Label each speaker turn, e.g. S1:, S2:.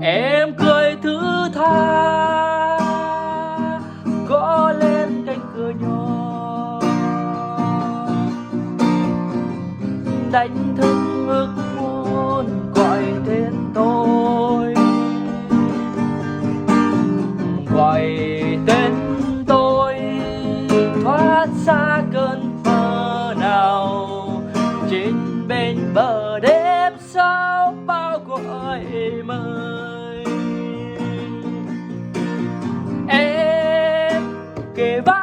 S1: Em cười thứ tha, gõ lên cánh cửa nhỏ, đánh thức ước muốn gọi tên tôi, gọi tên tôi thoát xa cơn mơ nào. Trên bên bờ đêm sao bao gọi mời em kề vai